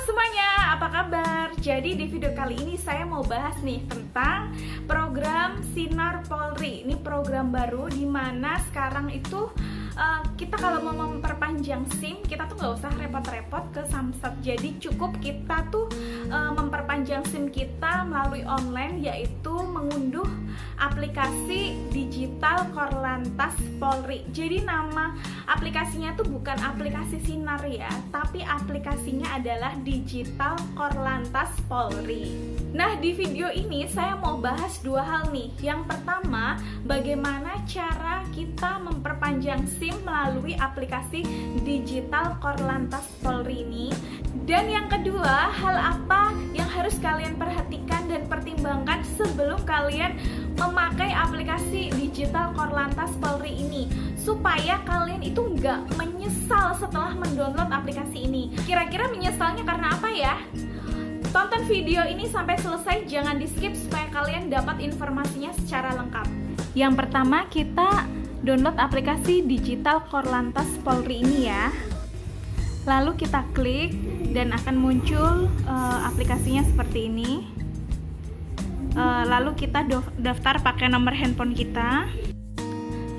semuanya, apa kabar? Jadi di video kali ini saya mau bahas nih tentang program Sinar Polri. Ini program baru di mana sekarang itu kita kalau mau memperpanjang SIM, kita tuh nggak usah repot-repot ke Samsat. Jadi cukup kita tuh memperpanjang SIM kita melalui online, yaitu mengunduh aplikasi digital Korlantas Polri. Jadi nama aplikasinya tuh bukan aplikasi Sinar ya, tapi aplikasinya adalah Digital Korlantas Polri. Nah, di video ini saya mau bahas dua hal nih. Yang pertama, bagaimana cara kita memperpanjang SIM melalui aplikasi Digital Korlantas Polri ini. Dan yang kedua, hal apa yang harus kalian perhatikan dan pertimbangkan sebelum kalian memakai aplikasi Digital Korlantas Polri ini, supaya kalian itu nggak menyesal setelah mendownload aplikasi ini. Kira-kira menyesalnya karena apa ya? Tonton video ini sampai selesai, jangan di skip supaya kalian dapat informasinya secara lengkap. Yang pertama, kita download aplikasi Digital Korlantas Polri ini ya. Lalu kita klik dan akan muncul aplikasinya seperti ini. Lalu kita daftar pakai nomor handphone kita.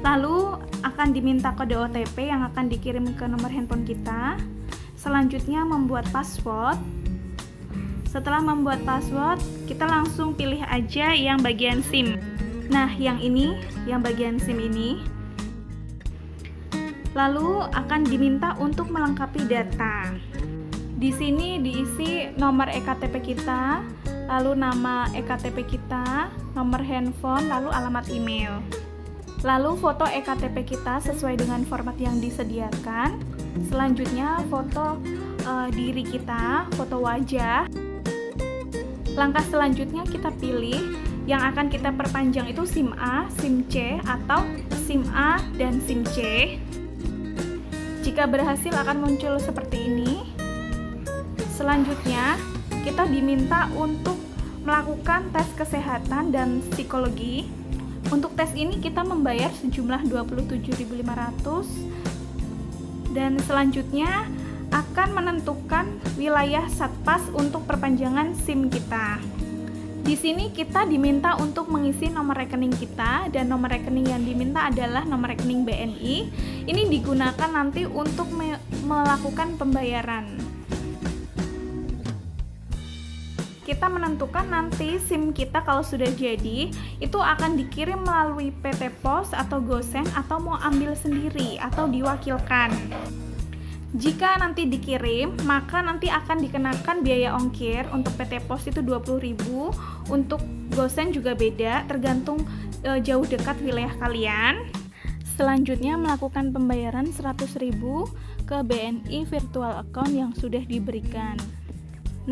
Lalu akan diminta kode OTP yang akan dikirim ke nomor handphone kita. Selanjutnya membuat password. Setelah membuat password, kita langsung pilih aja yang bagian SIM. Nah, yang ini, yang bagian SIM ini. Lalu akan diminta untuk melengkapi data. Di sini diisi nomor ektp kita, lalu nama ektp kita, nomor handphone, lalu alamat email. Lalu foto ektp kita sesuai dengan format yang disediakan. Selanjutnya foto diri kita, foto wajah. Langkah selanjutnya kita pilih yang akan kita perpanjang itu SIM A, SIM C, atau SIM A dan SIM C. Jika berhasil akan muncul seperti ini. Selanjutnya kita diminta untuk melakukan tes kesehatan dan psikologi. Untuk tes ini kita membayar sejumlah 27.500 dan selanjutnya akan menentukan wilayah satpas untuk perpanjangan SIM kita. Di sini kita diminta untuk mengisi nomor rekening kita dan nomor rekening yang diminta adalah nomor rekening BNI. Ini digunakan nanti untuk melakukan pembayaran. Kita menentukan nanti SIM kita kalau sudah jadi itu akan dikirim melalui PT Pos atau GoSend atau mau ambil sendiri atau diwakilkan. Jika nanti dikirim, maka nanti akan dikenakan biaya ongkir. Untuk PT Pos itu 20.000, untuk GoSend juga beda, tergantung jauh dekat wilayah kalian. Selanjutnya melakukan pembayaran 100.000 ke BNI virtual account yang sudah diberikan.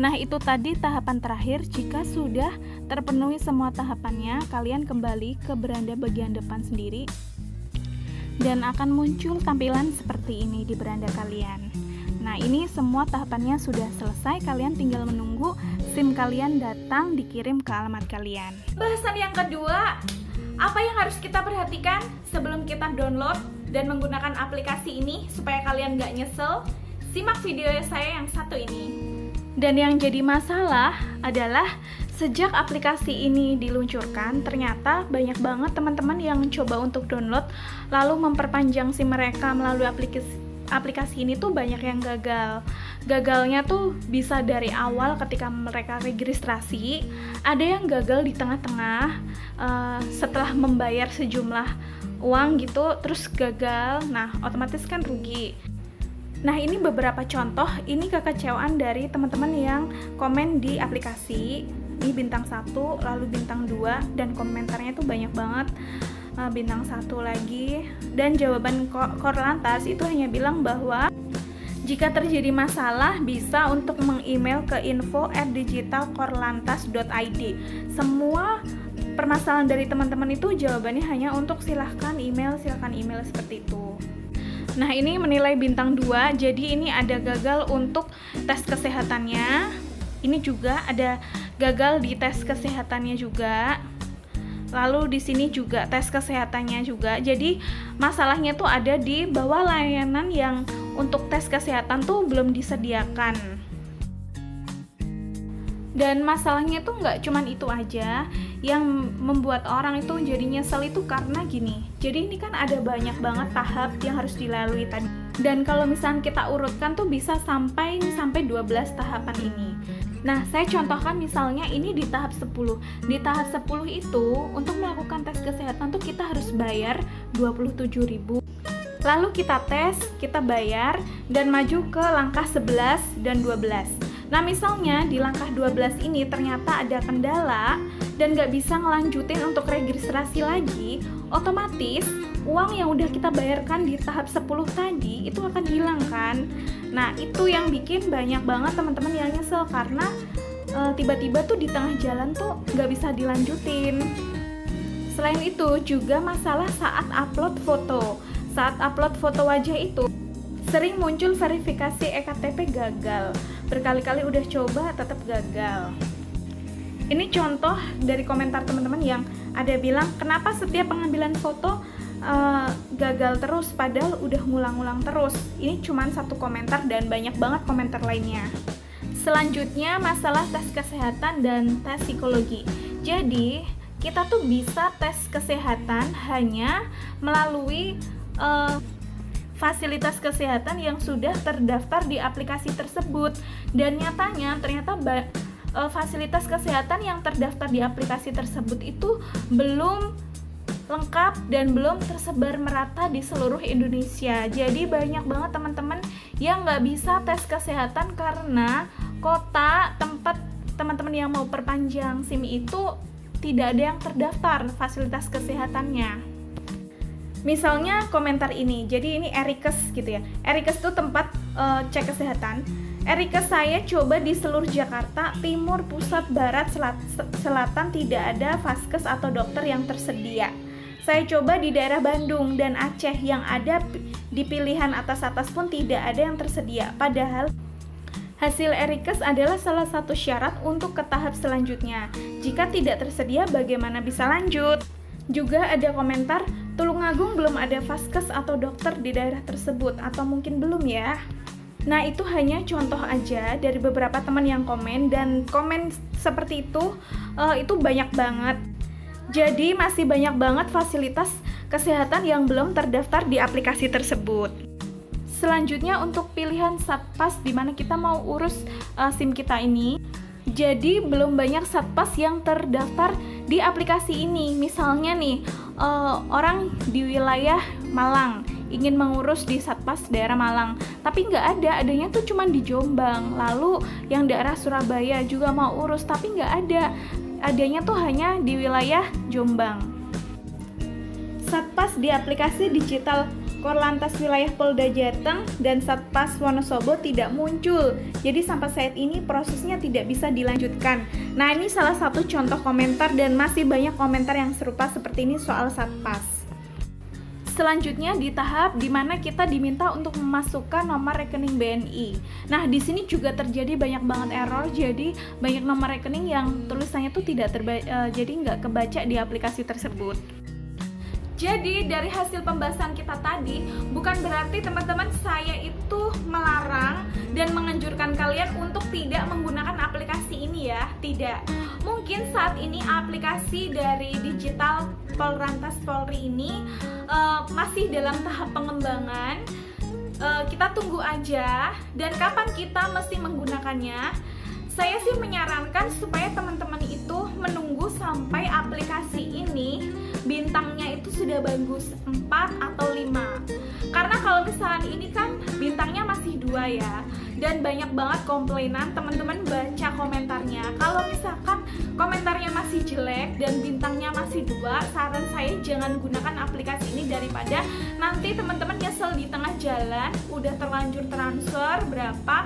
Nah, itu tadi tahapan terakhir. Jika sudah terpenuhi semua tahapannya, kalian kembali ke beranda bagian depan sendiri dan akan muncul tampilan seperti ini di beranda kalian. Nah, ini semua tahapannya sudah selesai, kalian tinggal menunggu SIM kalian datang dikirim ke alamat kalian. Bahasan yang kedua, apa yang harus kita perhatikan sebelum kita download dan menggunakan aplikasi ini supaya kalian gak nyesel? Simak video saya yang satu ini. Dan yang jadi masalah adalah sejak aplikasi ini diluncurkan, ternyata banyak banget teman-teman yang coba untuk download lalu memperpanjang SIM mereka melalui aplikasi ini tuh banyak yang gagal. Gagalnya tuh bisa dari awal ketika mereka registrasi, ada yang gagal di tengah-tengah setelah membayar sejumlah uang gitu, terus gagal. Nah, otomatis kan rugi. Nah, ini beberapa contoh, ini kekecewaan dari teman-teman yang komen di aplikasi. Ini bintang 1, lalu bintang 2, dan komentarnya tuh banyak banget. Bintang 1 lagi, dan jawaban Korlantas itu hanya bilang bahwa jika terjadi masalah bisa untuk meng-email ke info@digitalkorlantas.id. Semua permasalahan dari teman-teman itu jawabannya hanya untuk silahkan email seperti itu. Nah, ini menilai bintang 2, jadi ini ada gagal untuk tes kesehatannya. Ini juga ada gagal di tes kesehatannya juga. Lalu di sini juga tes kesehatannya juga. Jadi masalahnya tuh ada di bawah layanan yang untuk tes kesehatan tuh belum disediakan. Dan masalahnya tuh nggak cuman itu aja, yang membuat orang itu jadi nyesel itu karena gini. Jadi ini kan ada banyak banget tahap yang harus dilalui tadi. Dan kalau misalnya kita urutkan tuh bisa sampai 12 tahapan ini. Nah, saya contohkan misalnya ini di tahap 10. Di tahap 10 itu untuk melakukan tes kesehatan tuh kita harus bayar 27.000. Lalu kita tes, kita bayar, dan maju ke langkah 11 dan 12. Nah, misalnya di langkah 12 ini ternyata ada kendala dan nggak bisa ngelanjutin untuk registrasi lagi, otomatis uang yang udah kita bayarkan di tahap 10 tadi itu akan hilang kan. Nah, itu yang bikin banyak banget teman-teman yang nyesel karena tiba-tiba tuh di tengah jalan tuh nggak bisa dilanjutin. Selain itu juga masalah saat upload foto. Saat upload foto wajah itu sering muncul verifikasi ektp gagal. Berkali-kali udah coba tetap gagal. Ini contoh dari komentar teman-teman yang ada bilang kenapa setiap pengambilan foto gagal terus padahal udah ngulang-ngulang terus. Ini cuma satu komentar dan banyak banget komentar lainnya. Selanjutnya masalah tes kesehatan dan tes psikologi. Jadi kita tuh bisa tes kesehatan hanya melalui fasilitas kesehatan yang sudah terdaftar di aplikasi tersebut. Dan nyatanya ternyata fasilitas kesehatan yang terdaftar di aplikasi tersebut itu belum lengkap dan belum tersebar merata di seluruh Indonesia. Jadi banyak banget teman-teman yang nggak bisa tes kesehatan karena kota tempat teman-teman yang mau perpanjang SIM itu tidak ada yang terdaftar fasilitas kesehatannya. Misalnya komentar ini, jadi ini Erikes gitu ya. Erikes itu tempat cek kesehatan. Erikes, saya coba di seluruh Jakarta, timur, pusat, barat, selatan tidak ada vaskes atau dokter yang tersedia. Saya coba di daerah Bandung dan Aceh yang ada di pilihan atas-atas pun tidak ada yang tersedia. Padahal hasil Erikes adalah salah satu syarat untuk ke tahap selanjutnya. Jika tidak tersedia, bagaimana bisa lanjut? Juga ada komentar, Tulungagung belum ada vaskes atau dokter di daerah tersebut, atau mungkin belum ya. Nah, itu hanya contoh aja dari beberapa teman yang komen, dan komen seperti itu banyak banget. Jadi masih banyak banget fasilitas kesehatan yang belum terdaftar di aplikasi tersebut. Selanjutnya untuk pilihan Satpas di mana kita mau urus SIM kita ini. Jadi belum banyak Satpas yang terdaftar di aplikasi ini. Misalnya nih, orang di wilayah Malang ingin mengurus di Satpas daerah Malang, tapi nggak ada, adanya tuh cuma di Jombang. Lalu yang daerah Surabaya juga mau urus, tapi nggak ada, adanya tuh hanya di wilayah Jombang. Satpas di aplikasi digital Korlantas Wilayah Polda Jateng dan Satpas Wonosobo tidak muncul. Jadi sampai saat ini prosesnya tidak bisa dilanjutkan. Nah, ini salah satu contoh komentar dan masih banyak komentar yang serupa seperti ini soal Satpas. Selanjutnya di tahap di mana kita diminta untuk memasukkan nomor rekening BNI. Nah, di sini juga terjadi banyak banget error. Jadi banyak nomor rekening yang tulisannya tuh tidak jadi nggak kebaca di aplikasi tersebut. Jadi dari hasil pembahasan kita tadi, bukan berarti teman-teman saya itu melarang dan menganjurkan kalian untuk tidak menggunakan aplikasi ini ya, tidak. Mungkin saat ini aplikasi dari digital Korlantas Polri ini masih dalam tahap pengembangan. Kita tunggu aja, dan kapan kita mesti menggunakannya. Saya sih menyarankan supaya teman-teman itu menunggu sampai aplikasi ini bintangnya itu sudah bagus 4 atau 5. Karena kalau misalnya ini kan bintangnya masih 2 ya, dan banyak banget komplainan, teman-teman baca komentarnya. Kalau misalkan komentarnya masih jelek dan bintangnya masih 2, saran saya jangan gunakan aplikasi ini daripada nanti teman-teman nyesel di tengah jalan, udah terlanjur transfer berapa,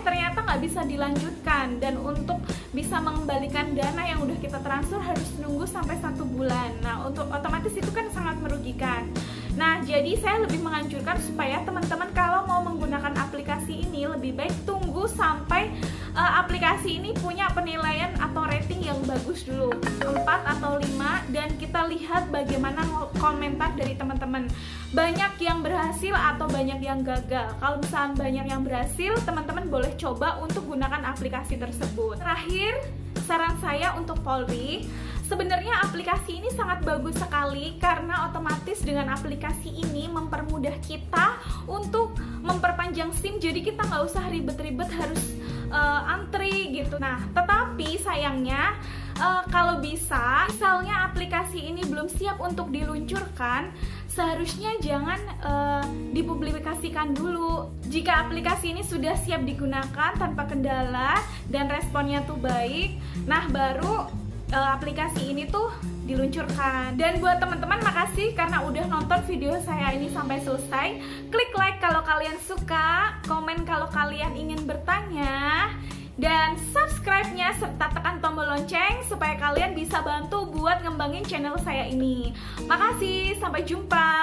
ternyata nggak bisa dilanjutkan, dan untuk bisa mengembalikan dana yang udah kita transfer harus nunggu sampai 1 bulan. Nah, untuk otomatis itu kan sangat merugikan. Nah, jadi saya lebih menganjurkan supaya teman-teman kalau mau menggunakan aplikasi ini lebih baik tunggu sampai aplikasi ini punya penilaian atau rating yang bagus dulu, 4 atau 5, dan kita lihat bagaimana komentar dari teman-teman. Banyak yang berhasil atau banyak yang gagal. Kalau misalnya banyak yang berhasil, teman-teman boleh coba untuk gunakan aplikasi tersebut. Terakhir, saran saya untuk Polri, sebenarnya aplikasi ini sangat bagus sekali karena otomatis dengan aplikasi ini mempermudah kita untuk memperpanjang SIM, jadi kita nggak usah ribet-ribet harus antri gitu. Nah, tetapi sayangnya kalau bisa, misalnya aplikasi ini belum siap untuk diluncurkan, seharusnya jangan dipublikasikan dulu. Jika aplikasi ini sudah siap digunakan tanpa kendala dan responnya tuh baik, nah baru aplikasi ini tuh diluncurkan. Dan buat teman-teman, makasih karena udah nonton video saya ini sampai selesai. Klik like kalau kalian suka, komen kalau kalian ingin bertanya, dan subscribe-nya serta tekan tombol lonceng supaya kalian bisa bantu buat ngembangin channel saya ini. Makasih, sampai jumpa.